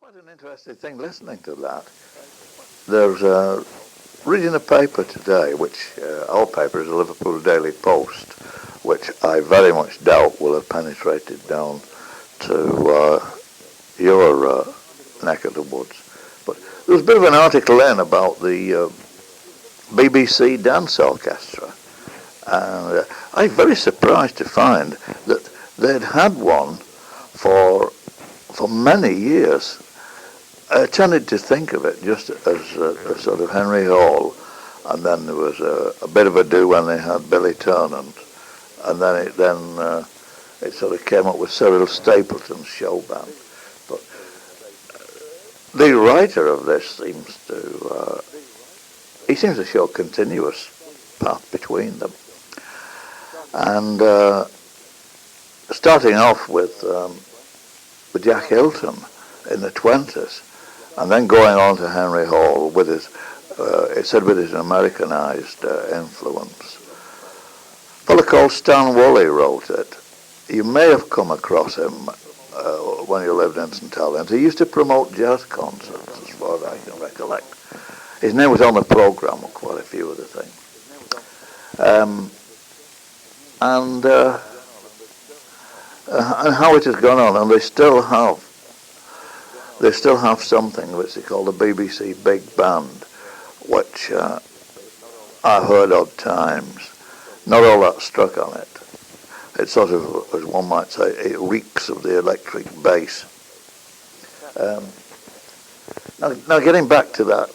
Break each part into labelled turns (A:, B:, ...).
A: quite an interesting thing listening to that. There's reading a paper today, which our paper is the Liverpool Daily Post, which I very much doubt will have penetrated down to your neck of the woods. But there was a bit of an article in about the BBC Dance Orchestra, and I'm very surprised to find that they'd had one for many years. I tended to think of it just as a sort of Henry Hall, and then there was a bit of a do when they had Billy Turnant, and then it sort of came up with Cyril Stapleton's show band. But the writer of this seems to show a continuous path between them, and starting off with Jack Hilton in the 20s, and then going on to Henry Hall with his, it said with his Americanized influence. A fellow called Stan Woolley wrote it. You may have come across him when you lived in St Helens. He used to promote jazz concerts, as far as I can recollect. His name was on the programme of quite a few of the things. And how it has gone on, and they still have something which they call the BBC Big Band, which I've heard of times. Not all that struck on it. It sort of, as one might say, it reeks of the electric bass. Now getting back to that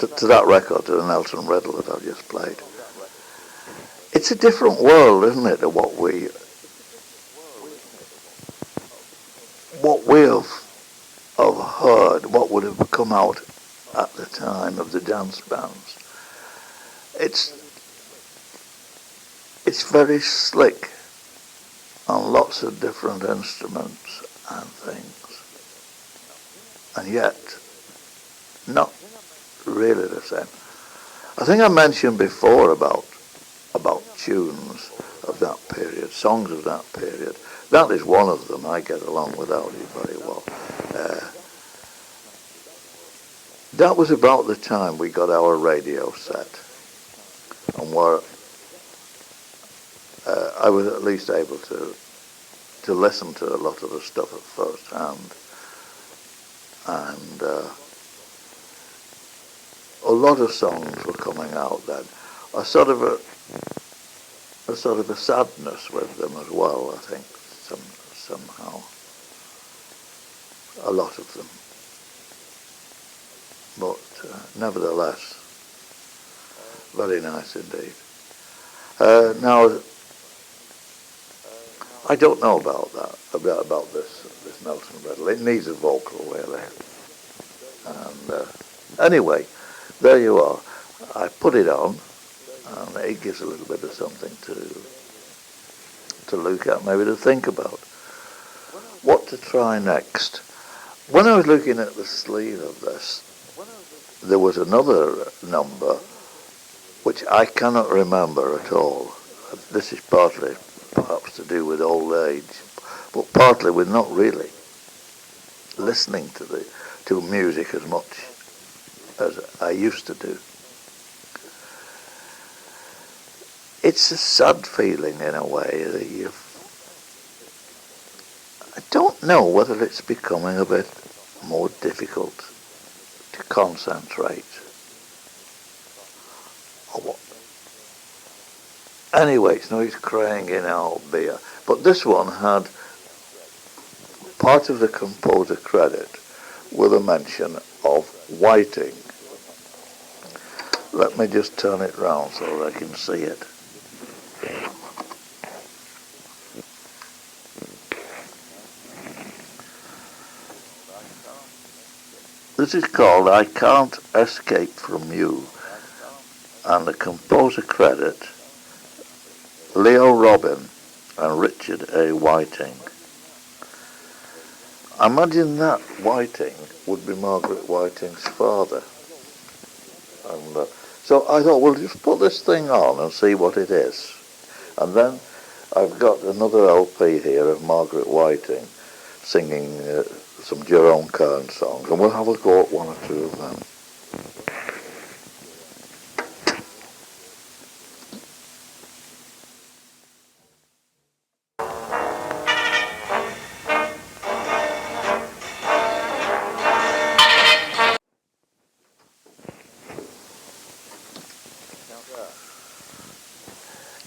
A: to that record, to the Nelson Riddle that I've just played. It's a different world, isn't it, to what we have heard, what would have come out at the time of the dance bands. It's very slick on lots of different instruments and things, and yet not really the same. I think I mentioned before about tunes of that period, songs of that period. That is one of them. I get along without it very well. That was about the time we got our radio set, and where I was at least able to listen to a lot of the stuff at first hand, and a lot of songs were coming out then. A sort of a sadness with them as well, I think, somehow. A lot of them. But nevertheless, very nice indeed. Now, I don't know about that, about this Nelson Riddle. It needs a vocal, really. And anyway, there you are. I put it on, and it gives a little bit of something to look at, maybe to think about. What to try next? When I was looking at the sleeve of this, there was another number which I cannot remember at all. This is partly perhaps to do with old age, but partly with not really listening to music as much as I used to do. It's a sad feeling in a way that I don't know whether it's becoming a bit more difficult to concentrate or what. Anyway, it's no use crying in our beer. But this one had part of the composer credit with a mention of Whiting. Let me just turn it round so that I can see it. This is called I Can't Escape From You, and the composer credit, Leo Robin and Richard A. Whiting. I imagine that Whiting would be Margaret Whiting's father. And so I thought, well, just put this thing on and see what it is. And then I've got another LP here of Margaret Whiting singing some Jerome Kern songs, and we'll have a go at one or two of them.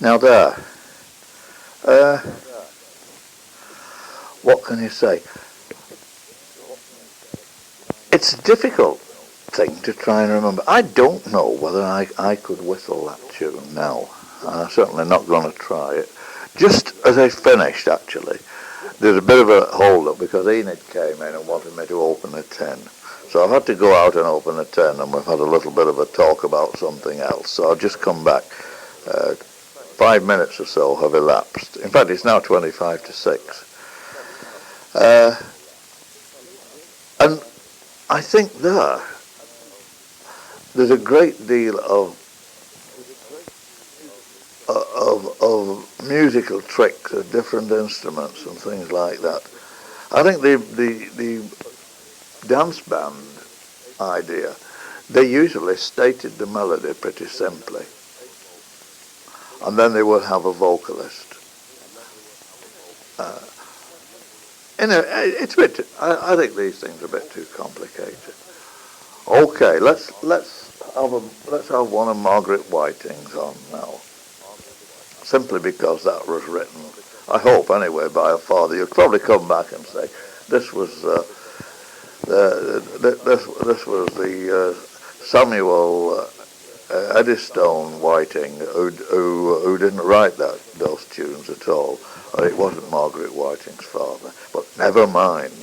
A: Now there, what can you say? It's a difficult thing to try and remember. I don't know whether I could whistle that tune now. I'm certainly not going to try it. Just as I finished, actually, there's a bit of a hold-up because Enid came in and wanted me to open a tin. So I've had to go out and open a tin, and we've had a little bit of a talk about something else. So I'll just come back. 5 minutes or so have elapsed. In fact, it's now 25 to 6. And I think there's a great deal of musical tricks of different instruments and things like that. I think the dance band idea, they usually stated the melody pretty simply, and then they would have a vocalist. It's a bit. I think these things are a bit too complicated. Okay, let's have one of Margaret Whiting's on now. Simply because that was written, I hope anyway, by her father. You'll probably come back and say this was the Samuel Eddystone Whiting who didn't write those tunes at all. Or it wasn't Margaret Whiting's father, but never mind.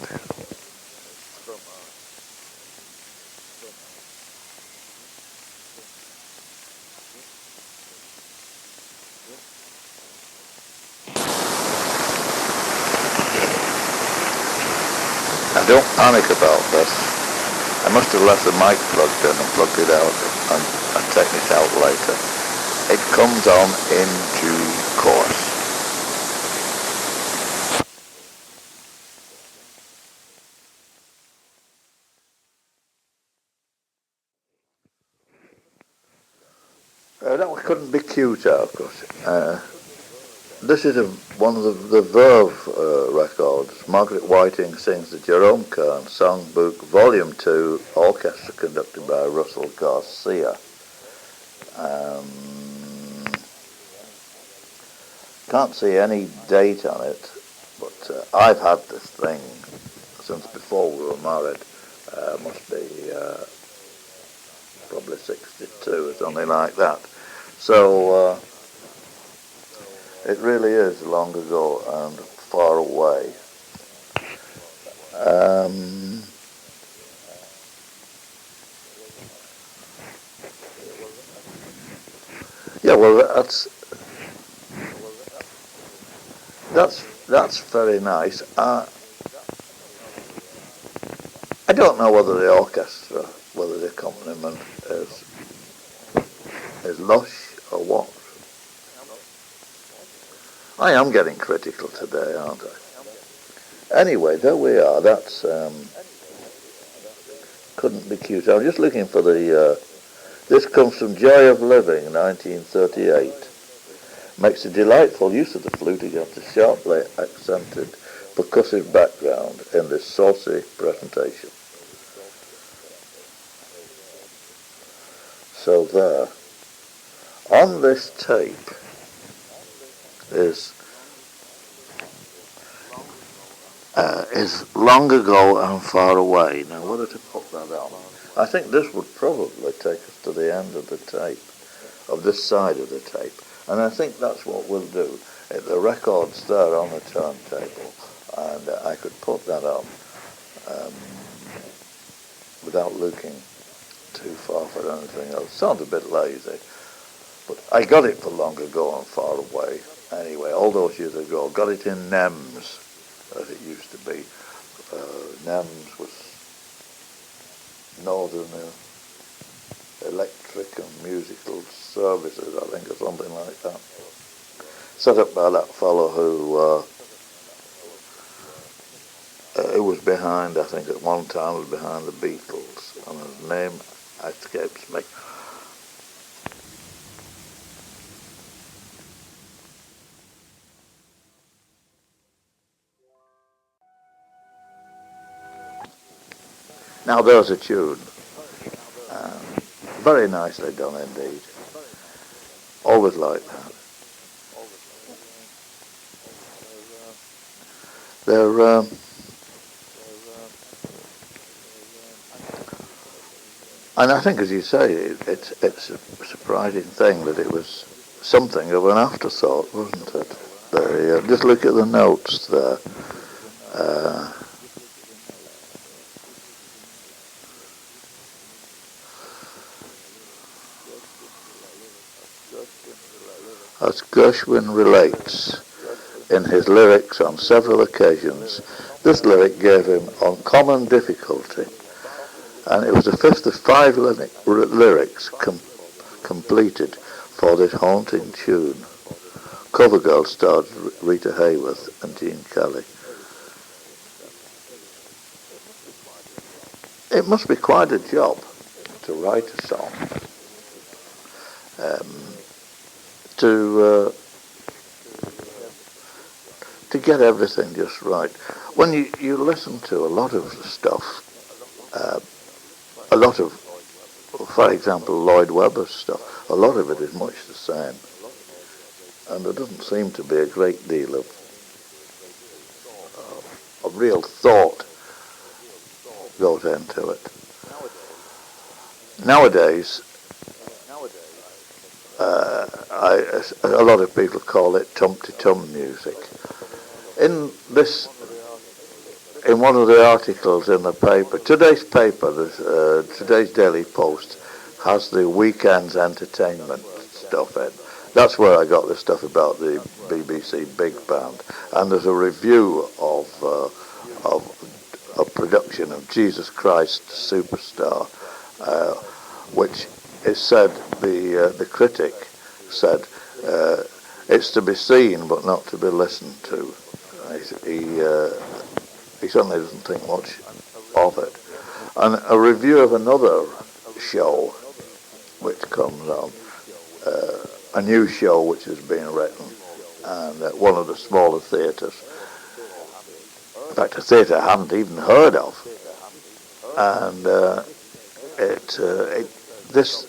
A: Now don't panic about this. I must have left the mic plugged in and plugged it out and taken it out later. It comes on in due course. That couldn't be cute, of course. This is one of the Verve records. Margaret Whiting sings the Jerome Kern Songbook Volume 2, orchestra conducted by Russell Garcia. Can't see any date on it, but I've had this thing since before we were married. Must be probably 62 or something like that. So it really is long ago and far away. Yeah, well, that's very nice. I don't know whether the orchestra, whether the accompaniment is lush or what. I am getting critical today, aren't I? Anyway, there we are. That's couldn't be cute. I'm just looking for the. This comes from Joy of Living, 1938. Makes a delightful use of the flute against a sharply accented percussive background in this saucy presentation. So there. On this tape is Long Ago and Far Away. Now, whether to put that on, I think this would probably take us to the end of the tape, of this side of the tape, and I think that's what we'll do. The record's there on the turntable, and I could put that on without looking too far for anything else. Sounds a bit lazy, but I got it for Long Ago and Far Away. Anyway, all those years ago, got it in NEMS, as it used to be. NEMS was Northern Electric and Musical Services, I think, or something like that. Set up by that fellow who who was behind, I think at one time was behind the Beatles, and his name escapes me. Now there's a tune, very nicely done indeed. Always like that. They're and I think, as you say, it's a surprising thing that it was something of an afterthought, wasn't it? There, just look at the notes there. As Gershwin relates in his lyrics on several occasions, this lyric gave him uncommon difficulty, and it was the fifth of 5 lyrics completed for this haunting tune. Cover girl starred Rita Hayworth and Gene Kelly. It must be quite a job to write a song, to get everything just right. When you listen to a lot of stuff, a lot of, for example, Lloyd Webber's stuff, a lot of it is much the same, and there doesn't seem to be a great deal of real thought goes into it. Nowadays, a lot of people call it tum-ti-tum music. In one of the articles in the paper, today's Daily Post, has the weekend's entertainment stuff in. That's where I got the stuff about the BBC Big Band, and there's a review of a production of Jesus Christ Superstar, which is said, the critic said, it's to be seen but not to be listened to. He certainly doesn't think much of it. And a review of another show which comes on, a new show which has been written, and at one of the smaller theatres, in fact a theatre I hadn't even heard of, and this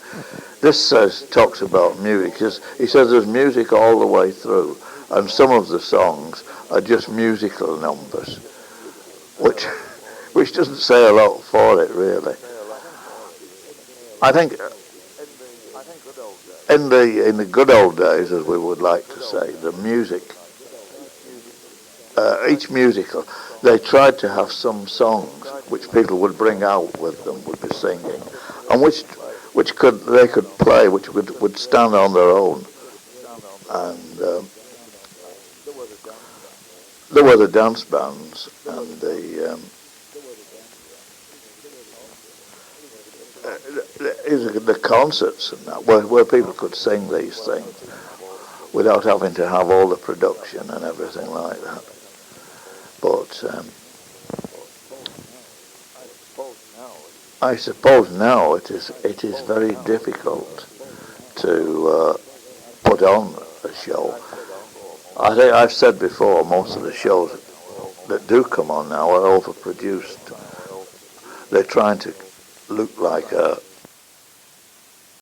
A: talks about music. He says there's music all the way through, and some of the songs are just musical numbers, which doesn't say a lot for it really. I think in the good old days, as we would like to say, the music, each musical, they tried to have some songs which people would bring out with them, would be singing, and which they could play, which would stand on their own. And there were the dance bands and the concerts and that, where people could sing these things without having to have all the production and everything like that. But I suppose now it is very difficult to put on a show. I think I've said before, most of the shows that do come on now are overproduced. They're trying to look like a